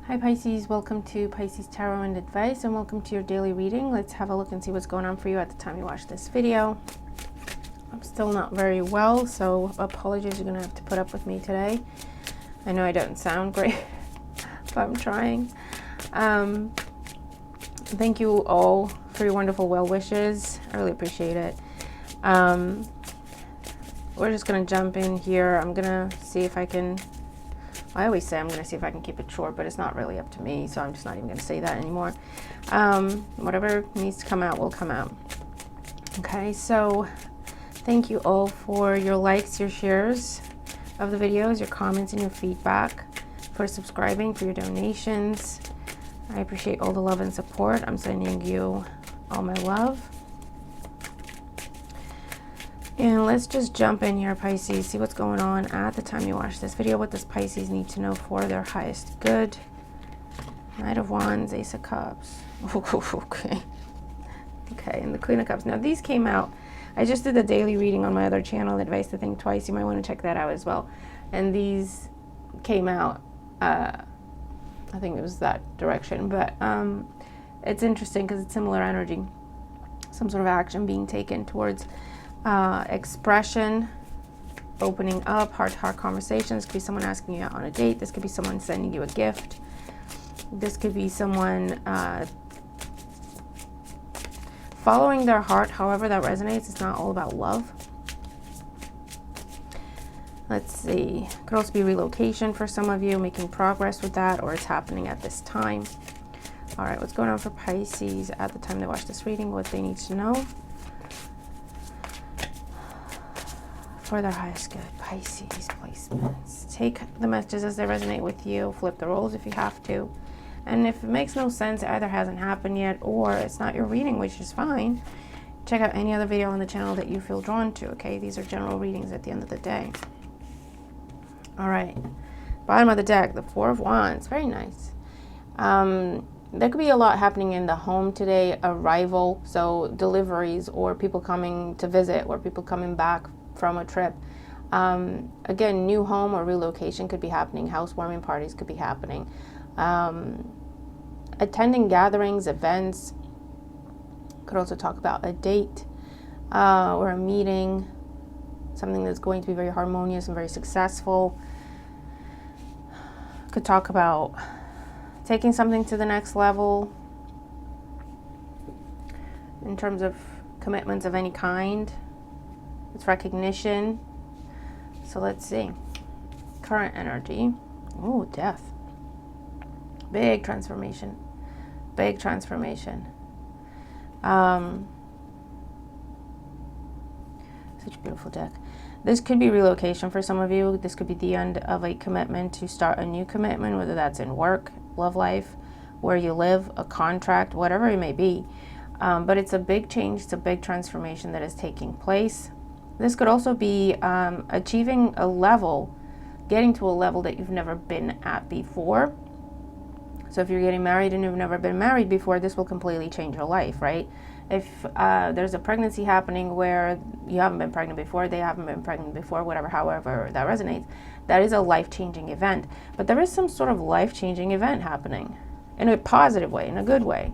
Hi Pisces, welcome to Pisces Tarot and Advice, and welcome to your daily reading. Let's have a look and see what's going on for you at the time you watch this video. I'm still not very well, so apologies, you're going to have to put up with me today. I know I don't sound great, but I'm trying. Thank you all for your wonderful well wishes. I really appreciate it. We're just going to jump in here. I'm going to see if I can... I always say I'm going to see if I can keep it short, but it's not really up to me, so I'm just not even going to say that anymore. Whatever needs to come out will come out. Okay, so thank you all for your likes, your shares of the videos, your comments, and your feedback, for subscribing, for your donations. I appreciate all the love and support. I'm sending you all my love. And let's just jump in here, Pisces, see what's going on at the time you watch this video. What does Pisces need to know for their highest good? Knight of Wands, Ace of Cups. Okay. Okay, and the Queen of Cups. Now, these came out. I just did a daily reading on my other channel, Advice to Think Twice. You might want to check that out as well. And these came out, I think it was that direction. But it's interesting because it's similar energy. Some sort of action being taken towards... expression, opening up, heart-to-heart conversations. This could be someone asking you out on a date. This could be someone sending you a gift. This could be someone following their heart, however that resonates. It's not all about love. Let's see. Could also be relocation for some of you, making progress with that, or it's happening at this time. All right, what's going on for Pisces at the time they watch this reading, what they need to know for their highest good. Pisces placements. Take the messages as they resonate with you. Flip the roles if you have to. And if it makes no sense, it either hasn't happened yet or it's not your reading, which is fine. Check out any other video on the channel that you feel drawn to, okay? These are general readings at the end of the day. All right. Bottom of the deck, the Four of Wands. Very nice. There could be a lot happening in the home today. Arrival, so deliveries, or people coming to visit, or people coming back from a trip. Again, new home or relocation could be happening. Housewarming parties could be happening. Attending gatherings, events. Could also talk about a date or a meeting. Something that's going to be very harmonious and very successful. Could talk about taking something to the next level in terms of commitments of any kind. It's recognition. So let's see. Current energy. Oh, death. Big transformation. Big transformation. Such a beautiful deck. This could be relocation for some of you. This could be the end of a commitment to start a new commitment, whether that's in work, love life, where you live, a contract, whatever it may be. But it's a big change. It's a big transformation that is taking place. This could also be achieving a level, getting to a level that you've never been at before. So if you're getting married and you've never been married before, this will completely change your life, right? If there's a pregnancy happening where you haven't been pregnant before, they haven't been pregnant before, whatever, however that resonates, that is a life-changing event. But there is some sort of life-changing event happening in a positive way, in a good way.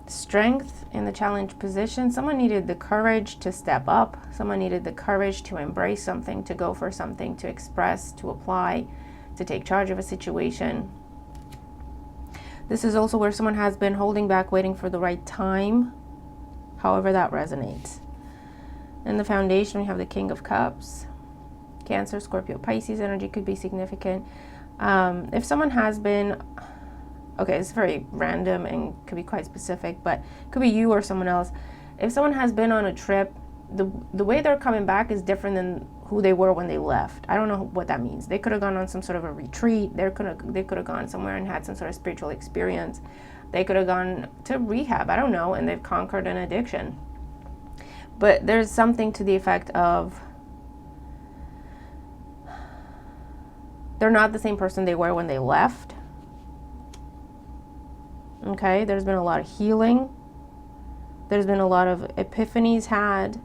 Strength in the challenge position. Someone needed the courage to step up. Someone needed the courage to embrace something, to go for something, to express, to apply, to take charge of a situation. This is also where someone has been holding back, waiting for the right time, however that resonates. In the foundation, we have the King of Cups. Cancer, Scorpio, Pisces energy could be significant. If someone has been... Okay, it's very random and could be quite specific, but it could be you or someone else. If someone has been on a trip, the way they're coming back is different than who they were when they left. I don't know what that means. They could have gone on some sort of a retreat. They could have gone somewhere and had some sort of spiritual experience. They could have gone to rehab. I don't know, and they've conquered an addiction. But there's something to the effect of they're not the same person they were when they left. Okay, there's been a lot of healing. There's been a lot of epiphanies had,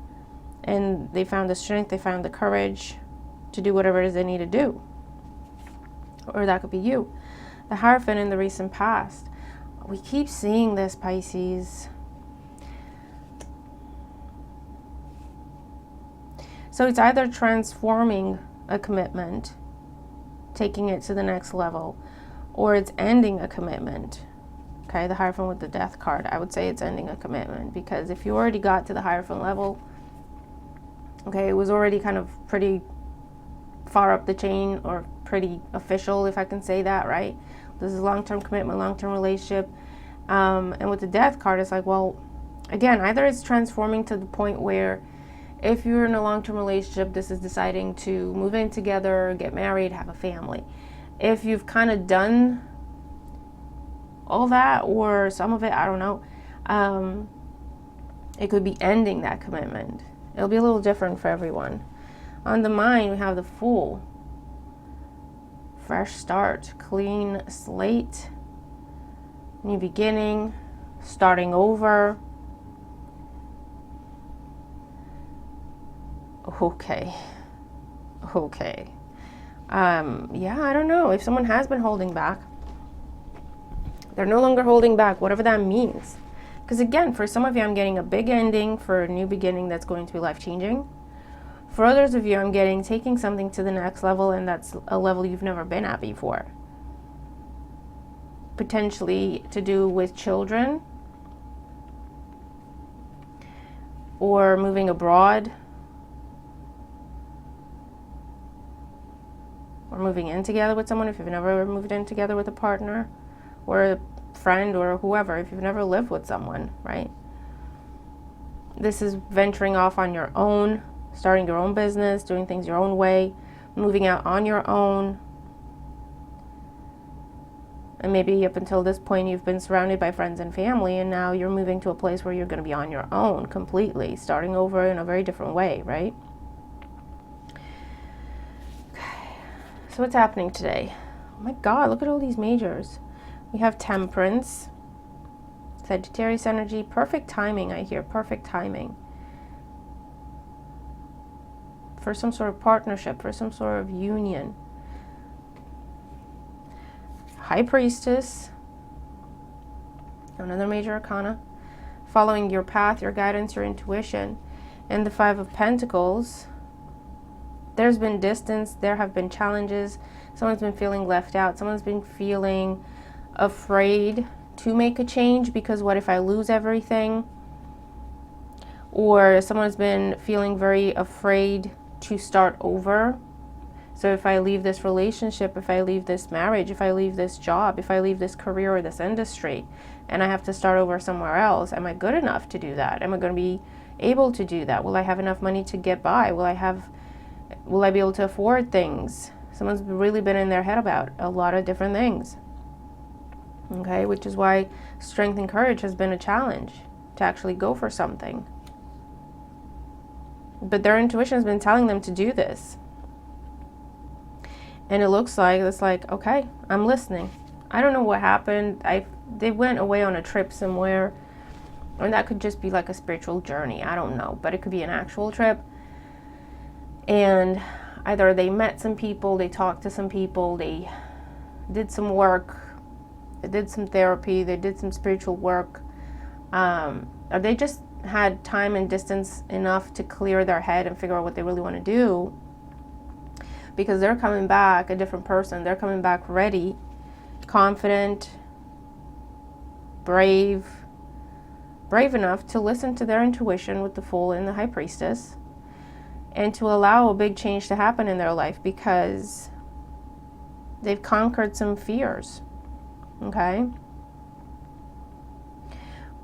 and they found the strength, they found the courage to do whatever it is they need to do. Or that could be you. The Hierophant in the recent past. We keep seeing this, Pisces. So it's either transforming a commitment, taking it to the next level, or it's ending a commitment. Okay, the Hierophant with the Death card. I would say it's ending a commitment, because if you already got to the Hierophant level, okay, it was already kind of pretty far up the chain, or pretty official, if I can say that, right? This is long-term commitment, long-term relationship. And with the Death card, it's like, well, again, either it's transforming to the point where if you're in a long-term relationship, this is deciding to move in together, get married, have a family. If you've kind of done all that, or some of it, I don't know, it could be ending that commitment. It'll be a little different for everyone. On the mind, we have the Fool. Fresh start, clean slate, new beginning, starting over. Okay. Yeah, I don't know. If someone has been holding back, they're no longer holding back, whatever that means. Because again, for some of you, I'm getting a big ending for a new beginning that's going to be life-changing. For others of you, I'm getting taking something to the next level, and that's a level you've never been at before. Potentially to do with children, or moving abroad, or moving in together with someone if you've never moved in together with a partner, or a friend, or whoever, if you've never lived with someone, right? This is venturing off on your own, starting your own business, doing things your own way, moving out on your own. And maybe up until this point, you've been surrounded by friends and family, and now you're moving to a place where you're going to be on your own completely, starting over in a very different way, right? Okay. So what's happening today? Oh my God, look at all these majors. We have Temperance, Sagittarius energy, perfect timing, I hear, perfect timing. For some sort of partnership, for some sort of union. High Priestess, another major arcana, following your path, your guidance, your intuition. And the Five of Pentacles, there's been distance, there have been challenges, someone's been feeling left out, someone's been feeling afraid to make a change because what if I lose everything? Or someone's been feeling very afraid to start over. So if I leave this relationship, if I leave this marriage, if I leave this job, if I leave this career or this industry, and I have to start over somewhere else, am I good enough to do that? Am I going to be able to do that? Will I have enough money to get by? Will I be able to afford things? Someone's really been in their head about a lot of different things. Okay, which is why strength and courage has been a challenge to actually go for something. But their intuition has been telling them to do this. And it looks like, it's like, okay, I'm listening. I don't know what happened. They went away on a trip somewhere. And that could just be like a spiritual journey. I don't know. But it could be an actual trip. And either they met some people, they talked to some people, they did some work, they did some therapy, they did some spiritual work. Or they just had time and distance enough to clear their head and figure out what they really want to do. Because they're coming back a different person. They're coming back ready, confident, brave enough to listen to their intuition with the Fool and the High Priestess, and to allow a big change to happen in their life because they've conquered some fears, okay?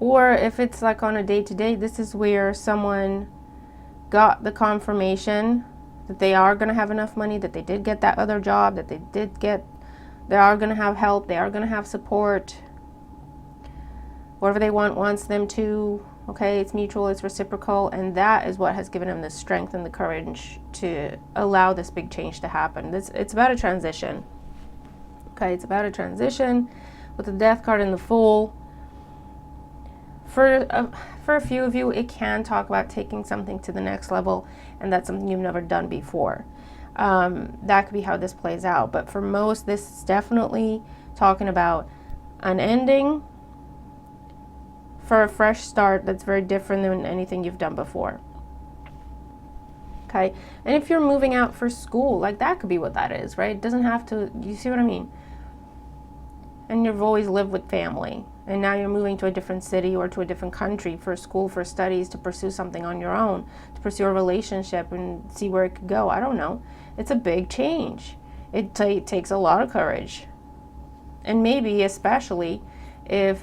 Or if it's like on a day-to-day, this is where someone got the confirmation that they are going to have enough money, that they did get that other job, that they are going to have help, they are going to have support. Whatever they wants them to, okay, it's mutual, it's reciprocal, and that is what has given them the strength and the courage to allow this big change to happen. It's about a transition. Okay, it's about a transition with the Death card and the Fool. For a few of you, it can talk about taking something to the next level, and that's something you've never done before. That could be how this plays out. But for most, this is definitely talking about an ending for a fresh start that's very different than anything you've done before. Okay? And if you're moving out for school, like that could be what that is, right? It doesn't have to, you see what I mean? And you've always lived with family, and now you're moving to a different city or to a different country for school, for studies, to pursue something on your own, to pursue a relationship and see where it could go. I don't know. It's a big change. It takes a lot of courage. And maybe especially if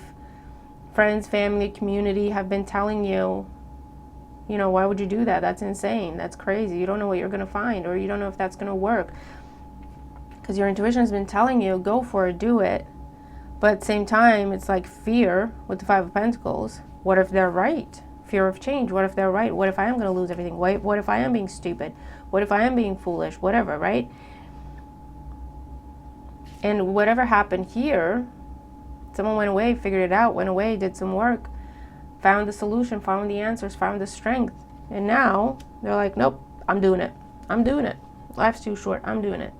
friends, family, community have been telling you, you know, why would you do that? That's insane. That's crazy. You don't know what you're going to find, or you don't know if that's going to work. Because your intuition has been telling you, go for it, do it. But at the same time, it's like fear with the Five of Pentacles. What if they're right? Fear of change. What if they're right? What if I am going to lose everything? What if I am being stupid? What if I am being foolish? Whatever, right? And whatever happened here, someone went away, figured it out, went away, did some work, found the solution, found the answers, found the strength. And now they're like, nope, I'm doing it. I'm doing it. Life's too short. I'm doing it.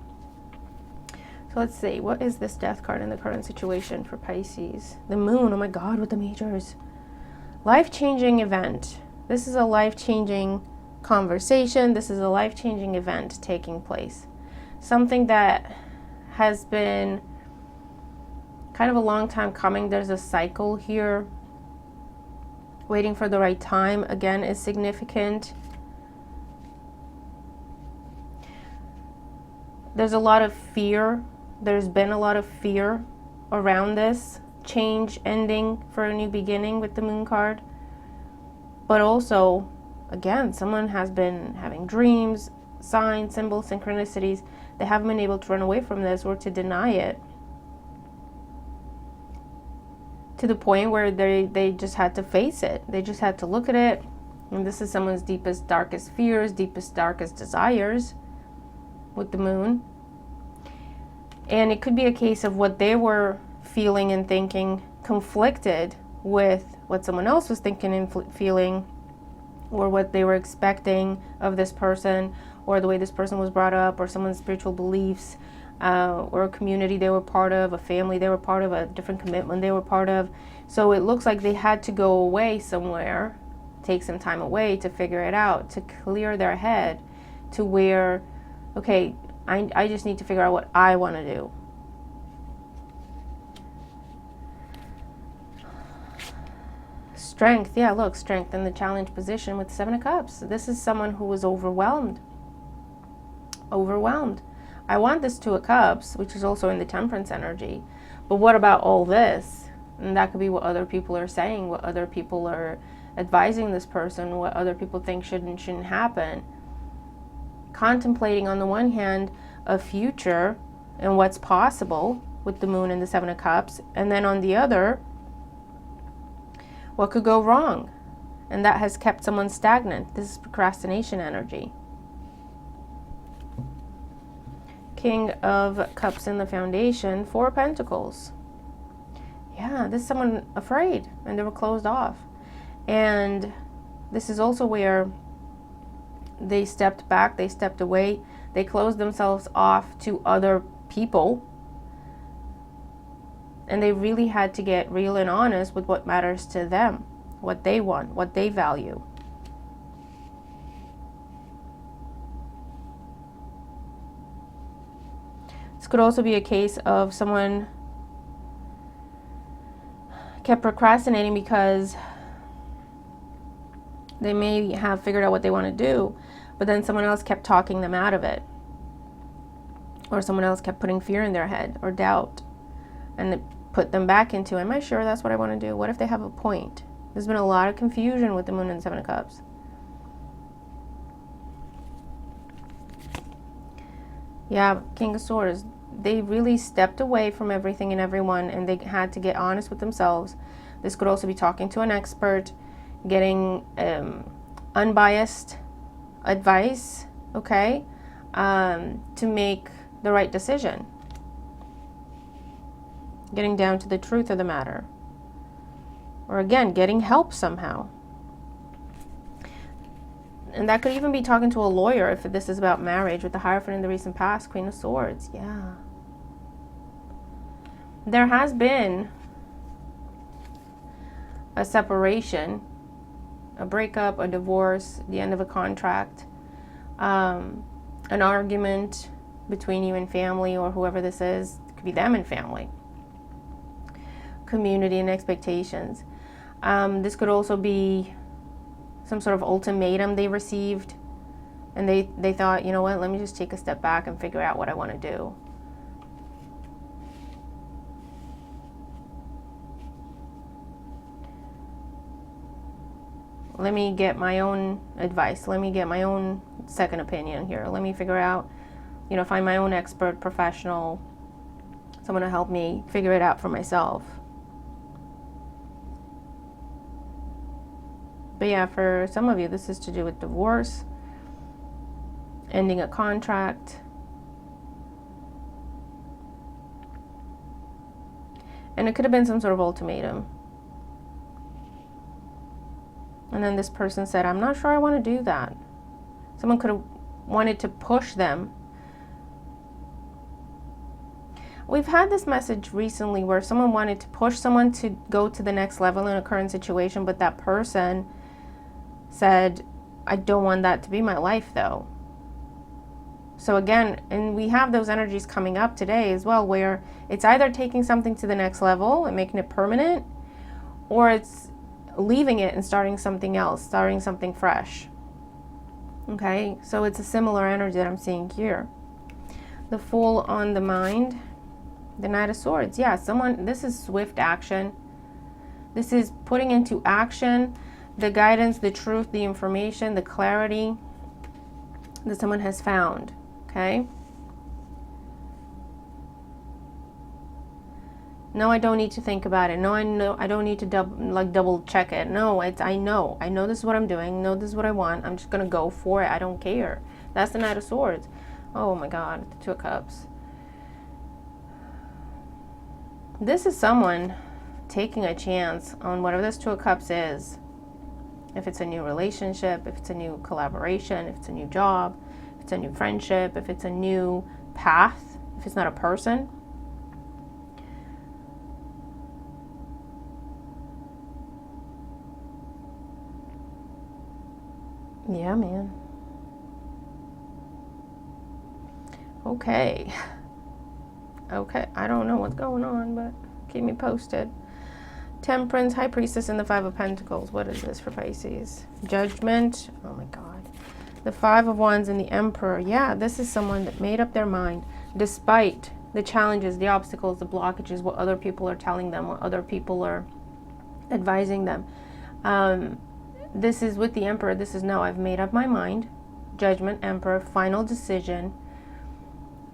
So let's see, what is this death card in the current situation for Pisces? The moon, oh my God, with the majors. Life-changing event. This is a life-changing conversation. This is a life-changing event taking place. Something that has been kind of a long time coming. There's a cycle here. Waiting for the right time, again, is significant. There's a lot of fear. There's been a lot of fear around this change, ending for a new beginning with the moon card. But also, again, someone has been having dreams, signs, symbols, synchronicities. They haven't been able to run away from this or to deny it. To the point where they just had to face it. They just had to look at it. And this is someone's deepest, darkest fears, deepest, darkest desires with the moon. And it could be a case of what they were feeling and thinking conflicted with what someone else was thinking and feeling, or what they were expecting of this person, or the way this person was brought up, or someone's spiritual beliefs, or a community they were part of, a family they were part of, a different commitment they were part of. So it looks like they had to go away somewhere, take some time away to figure it out, to clear their head to where, okay, I just need to figure out what I want to do. Strength, yeah, look, strength in the challenge position with Seven of Cups. This is someone who was overwhelmed. Overwhelmed. I want this Two of Cups, which is also in the Temperance energy. But what about all this? And that could be what other people are saying, what other people are advising this person, what other people think should and shouldn't happen. Contemplating on the one hand a future and what's possible with the moon and the Seven of Cups, and then on the other, what could go wrong? And that has kept someone stagnant. This is procrastination energy. King of Cups in the foundation, Four of Pentacles. Yeah, this is someone afraid and they were closed off. And this is also where they stepped back, they stepped away, they closed themselves off to other people. And they really had to get real and honest with what matters to them, what they want, what they value. This could also be a case of someone kept procrastinating because they may have figured out what they want to do, but then someone else kept talking them out of it. Or someone else kept putting fear in their head or doubt. And it put them back into, am I sure that's what I want to do? What if they have a point? There's been a lot of confusion with the moon and the Seven of Cups. Yeah, King of Swords. They really stepped away from everything and everyone, and they had to get honest with themselves. This could also be talking to an expert, getting unbiased advice, okay, to make the right decision. Getting down to the truth of the matter. Or again, getting help somehow. And that could even be talking to a lawyer if this is about marriage, with the Hierophant in the recent past, Queen of Swords. Yeah. There has been a separation, a breakup, a divorce, the end of a contract, an argument between you and family, or whoever this is. It could be them and family. Community and expectations. This could also be some sort of ultimatum they received, and they thought, you know what, let me just take a step back and figure out what I want to do. Let me get my own advice. Let me get my own second opinion here. Let me figure out, find my own expert, professional, someone to help me figure it out for myself. But yeah, for some of you, this is to do with divorce, ending a contract, and it could have been some sort of ultimatum. And then this person said, I'm not sure I want to do that. Someone could have wanted to push them. We've had this message recently where someone wanted to push someone to go to the next level in a current situation, but that person said, I don't want that to be my life though. So again, and we have those energies coming up today as well, where it's either taking something to the next level and making it permanent, or it's leaving it and starting something else, starting something fresh. Okay, so it's a similar energy that I'm seeing here. The Fool on the mind, the Knight of Swords. Yeah, this is swift action. This is putting into action the guidance, the truth, the information, the clarity that someone has found. Okay. No, I don't need to think about it. No, I don't need to double check it. No, I know this is what I'm doing. No, this is what I want. I'm just gonna go for it. I don't care. That's the Knight of Swords. Oh my God, the Two of Cups. This is someone taking a chance on whatever this Two of Cups is. If it's a new relationship, if it's a new collaboration, if it's a new job, if it's a new friendship, if it's a new path, if it's not a person. Yeah, man. Okay, I don't know what's going on, but keep me posted. Temperance, High Priestess, and the Five of Pentacles. What is this for Pisces? Judgment. Oh my God. The Five of Wands and the Emperor. Yeah, this is someone that made up their mind despite the challenges, the obstacles, the blockages, what other people are telling them, what other people are advising them. This is with the Emperor. This is, no, I've made up my mind. Judgment, Emperor, final decision.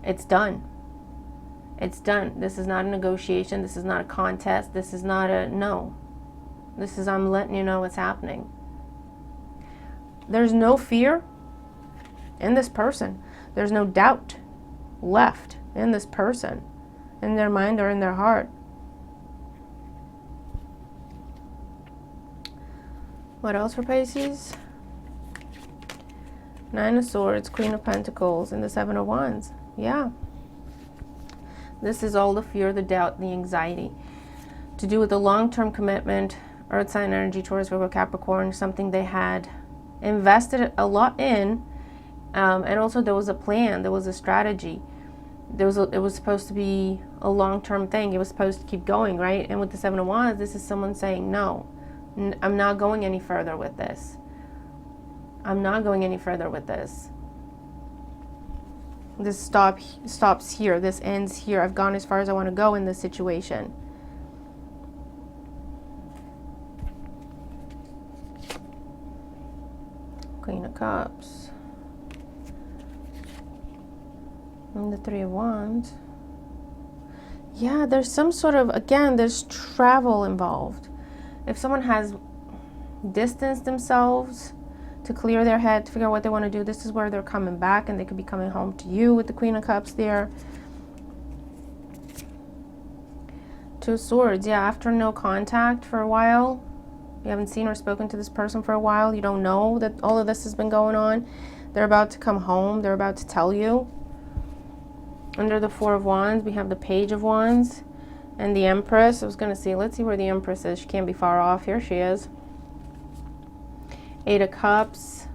It's done. It's done. This is not a negotiation. This is not a contest. This is not a, no. This is, I'm letting you know what's happening. There's no fear in this person. There's no doubt left in this person, in their mind or in their heart. What else for Pisces? Nine of Swords, Queen of Pentacles, and the Seven of Wands. Yeah. This is all the fear, the doubt, the anxiety. To do with the long-term commitment, Earth sign energy, Taurus, Virgo, Capricorn, something they had invested a lot in. And also there was a plan, there was a strategy. It was supposed to be a long-term thing. It was supposed to keep going, right? And with the Seven of Wands, this is someone saying, no, I'm not going any further with this. I'm not going any further with this. This stops here. This ends here. I've gone as far as I want to go in this situation. Queen of Cups. And the Three of Wands. Yeah, there's some sort of, again, there's travel involved. If someone has distanced themselves to clear their head, to figure out what they want to do, this is where they're coming back, and they could be coming home to you with the Queen of Cups there. Two of Swords, yeah, after no contact for a while, You haven't seen or spoken to this person for a while. You don't know that all of this has been going on. They're about to come home. They're about to tell you. Under the Four of Wands, we have the Page of Wands and the Empress. I was going to see, let's see where the Empress is. She can't be far off. Here she is. Eight of Cups,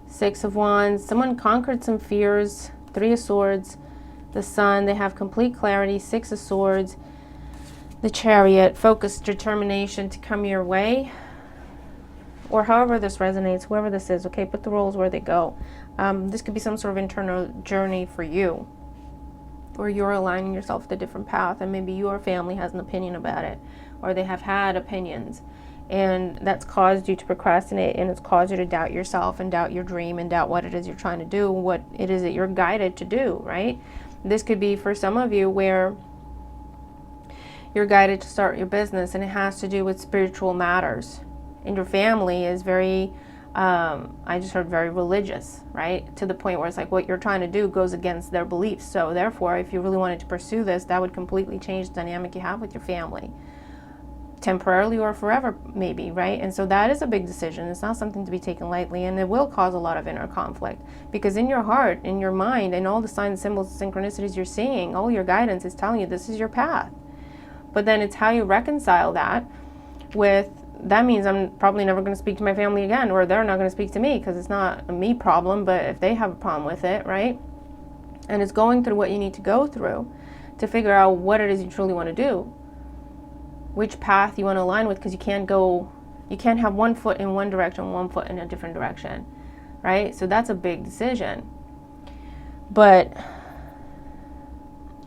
Six of Wands. Someone conquered some fears. Three of Swords, the Sun. They have complete clarity. Six of Swords, the Chariot. Focus, determination to come your way. Or however this resonates, whoever this is, okay, put the roles where they go. This could be some sort of internal journey for you, or you're aligning yourself with a different path, and maybe your family has an opinion about it, or they have had opinions, and that's caused you to procrastinate, and it's caused you to doubt yourself and doubt your dream and doubt what it is you're trying to do, what it is that you're guided to do, right? This could be for some of you where you're guided to start your business, and it has to do with spiritual matters. And your family is very, I just heard very religious, right? To the point where it's like what you're trying to do goes against their beliefs. So therefore, if you really wanted to pursue this, that would completely change the dynamic you have with your family. Temporarily or forever, maybe, right? And so that is a big decision. It's not something to be taken lightly, and it will cause a lot of inner conflict. Because in your heart, in your mind, and all the signs, symbols, synchronicities you're seeing, all your guidance is telling you this is your path. But then it's how you reconcile that with, that means I'm probably never going to speak to my family again, or they're not going to speak to me, because it's not a me problem, but if they have a problem with it, right? And it's going through what you need to go through to figure out what it is you truly want to do, which path you want to align with, because you can't have one foot in one direction, one foot in a different direction, right? So that's a big decision. But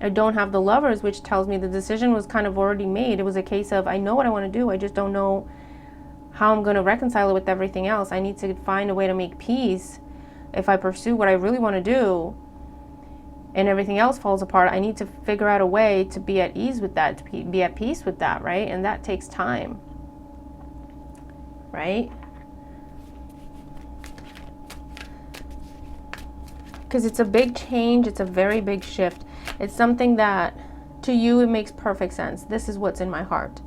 I don't have the Lovers, which tells me the decision was kind of already made. It was a case of, I know what I want to do, I just don't know how I'm going to reconcile it with everything else. I need to find a way to make peace. If I pursue what I really want to do and everything else falls apart, I need to figure out a way to be at ease with that, to be at peace with that, right? And that takes time, right? Because it's a big change. It's a very big shift. It's something that to you, it makes perfect sense. This is what's in my heart.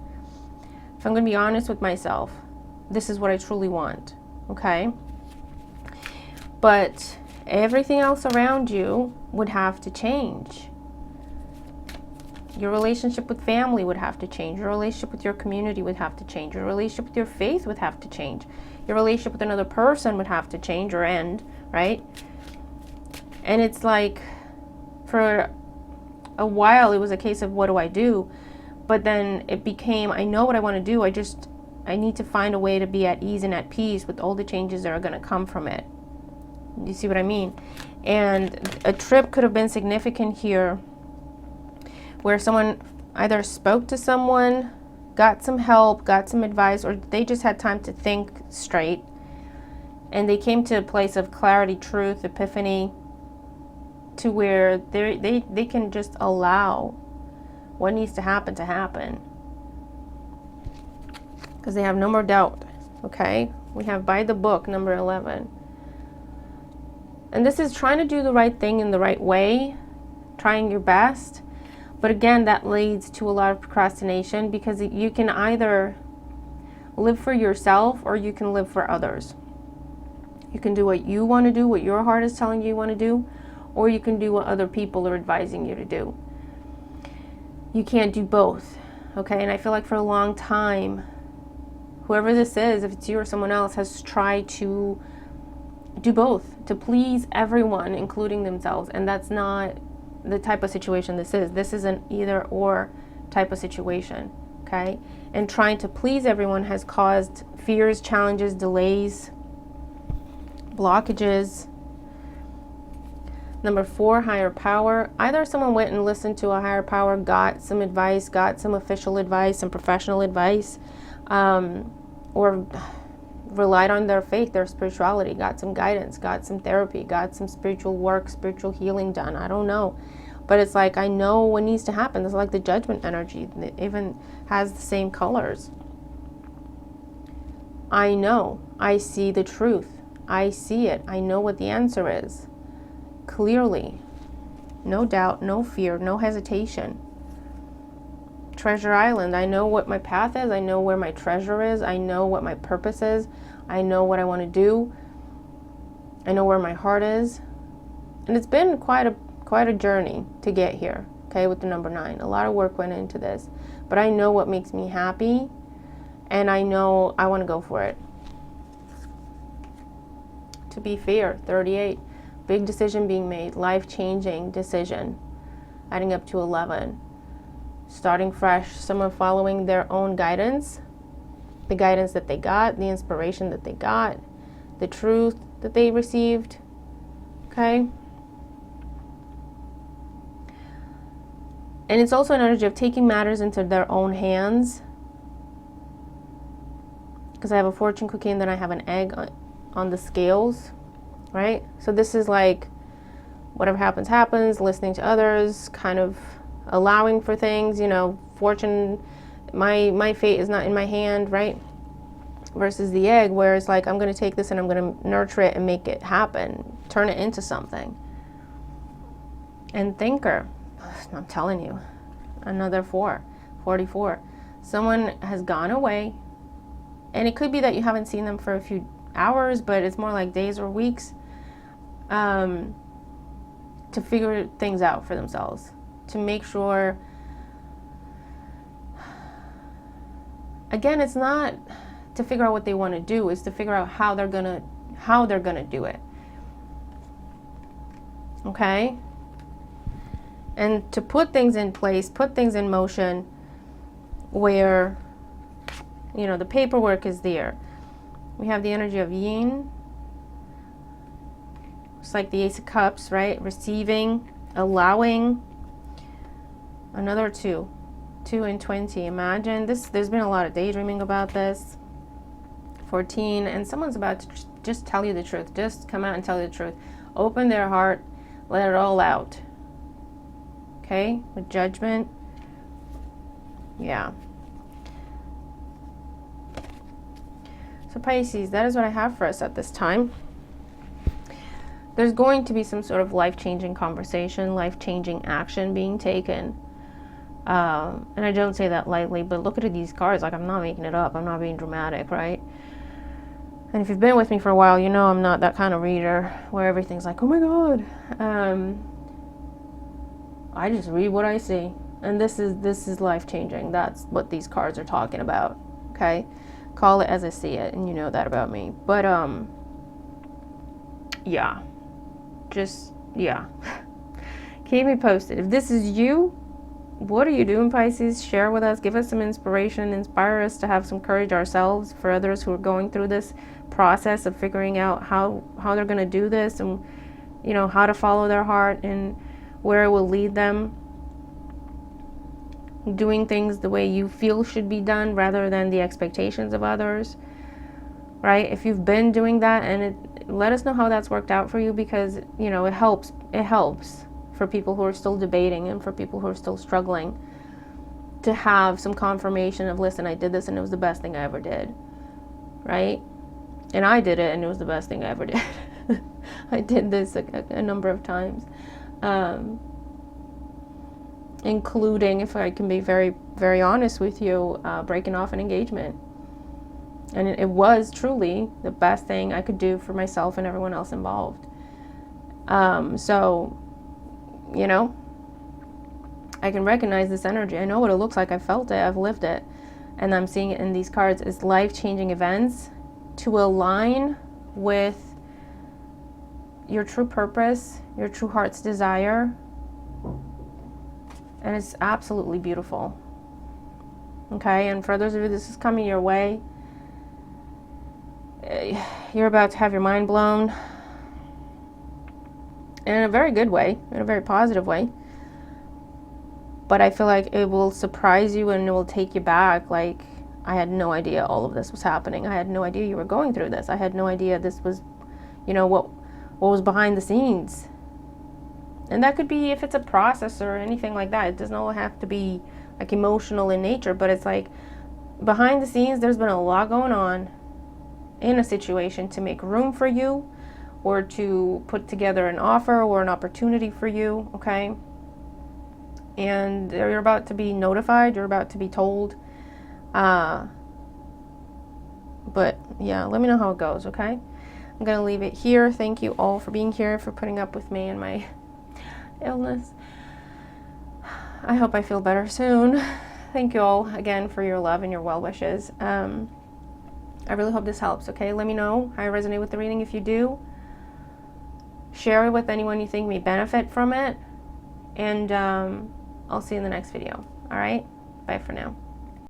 If I'm going to be honest with myself, this is what I truly want, okay? But everything else around you would have to change. Your relationship with family would have to change. Your relationship with your community would have to change. Your relationship with your faith would have to change. Your relationship with another person would have to change or end, right? And it's like, for a while, it was a case of what do I do? But then it became, I know what I want to do. I need to find a way to be at ease and at peace with all the changes that are going to come from it. You see what I mean? And a trip could have been significant here, where someone either spoke to someone, got some help, got some advice, or they just had time to think straight. And they came to a place of clarity, truth, epiphany, to where they can just allow what needs to happen, because they have no more doubt. Okay, we have by the book, number 11, and this is trying to do the right thing in the right way, trying your best. But again, that leads to a lot of procrastination, because you can either live for yourself or you can live for others. You can do what you want to do, what your heart is telling you want to do, or you can do what other people are advising you to do. You can't do both, okay? And I feel like for a long time, whoever this is, if it's you or someone else, has tried to do both, to please everyone, including themselves. And that's not the type of situation this is. This is an either or type of situation, okay? And trying to please everyone has caused fears, challenges, delays, blockages. Number 4, higher power. Either someone went and listened to a higher power, got some advice, got some official advice, some professional advice, or relied on their faith, their spirituality, got some guidance, got some therapy, got some spiritual work, spiritual healing done. I don't know. But it's like, I know what needs to happen. It's like the judgment energy. It even has the same colors. I know. I see the truth. I see it. I know what the answer is. Clearly. No doubt, no fear, no hesitation. Treasure Island. I know what my path is. I know where my treasure is. I know what my purpose is. I know what I want to do. I know where my heart is. And it's been quite a journey to get here, okay, with the number 9. A lot of work went into this. But I know what makes me happy, and I know I want to go for it. To be fair, 38. Big decision being made. Life-changing decision. Adding up to 11. Starting fresh. Someone following their own guidance. The guidance that they got. The inspiration that they got. The truth that they received. Okay? And it's also an energy of taking matters into their own hands. Because I have a fortune cookie and then I have an egg on the scales. Right? So this is like whatever happens, happens. Listening to others. Kind of allowing for things. You know, fortune, my fate is not in my hand. Right? Versus the egg, where it's like, I'm going to take this and I'm going to nurture it and make it happen. Turn it into something. And thinker. I'm telling you, another 44. Someone has gone away, and it could be that you haven't seen them for a few hours, but it's more like days or weeks, to figure things out for themselves, to make sure. Again, it's not to figure out what they want to do; it's to figure out how they're gonna do it. Okay. And to put things in place, put things in motion where, you know, the paperwork is there. We have the energy of yin. It's like the Ace of Cups, right? Receiving, allowing. Another 2. 2 and 20. Imagine this. There's been a lot of daydreaming about this. 14. And someone's about to just tell you the truth. Just come out and tell you the truth. Open their heart. Let it all out. Okay, with Judgment. Yeah. So Pisces, that is what I have for us at this time. There's going to be some sort of life-changing conversation, life-changing action being taken. And I don't say that lightly, but look at these cards. Like, I'm not making it up. I'm not being dramatic, right? And if you've been with me for a while, you know I'm not that kind of reader where everything's like, oh my God. I just read what I see, and this is life-changing. That's what these cards are talking about. Okay, call it as I see it, and you know that about me. But yeah, just yeah. Keep me posted. If this is you, what are you doing, Pisces? Share with us. Give us some inspiration. Inspire us to have some courage ourselves for others who are going through this process of figuring out how they're going to do this, and you know how to follow their heart and where it will lead them, doing things the way you feel should be done rather than the expectations of others, right? If you've been doing that, and let us know how that's worked out for you, because you know it helps for people who are still debating and for people who are still struggling to have some confirmation of, listen, I did this and it was the best thing I ever did, right? And I did it and it was the best thing I ever did. I did this a number of times. Including, if I can be very, very honest with you, breaking off an engagement. And it was truly the best thing I could do for myself and everyone else involved. So, you know, I can recognize this energy. I know what it looks like. I felt it. I've lived it. And I'm seeing it in these cards as life-changing events to align with your true purpose, your true heart's desire. And it's absolutely beautiful. Okay, and for those of you this is coming your way, you're about to have your mind blown in a very good way, in a very positive way. But I feel like it will surprise you and it will take you back. Like, I had no idea all of this was happening. I had no idea you were going through this. I had no idea this was, you know, what was behind the scenes. And that could be if it's a process or anything like that. It doesn't all have to be like emotional in nature, but it's like behind the scenes, there's been a lot going on in a situation to make room for you or to put together an offer or an opportunity for you, okay? and you're about to be notified, you're about to be told. But yeah, let me know how it goes, okay? I'm gonna leave it here. Thank you all for being here, for putting up with me and my illness. I hope I feel better soon. Thank you all again for your love and your well wishes. I really hope this helps, okay? Let me know how you resonate with the reading. If you do, share it with anyone you think may benefit from it. And I'll see you in the next video. All right? Bye for now.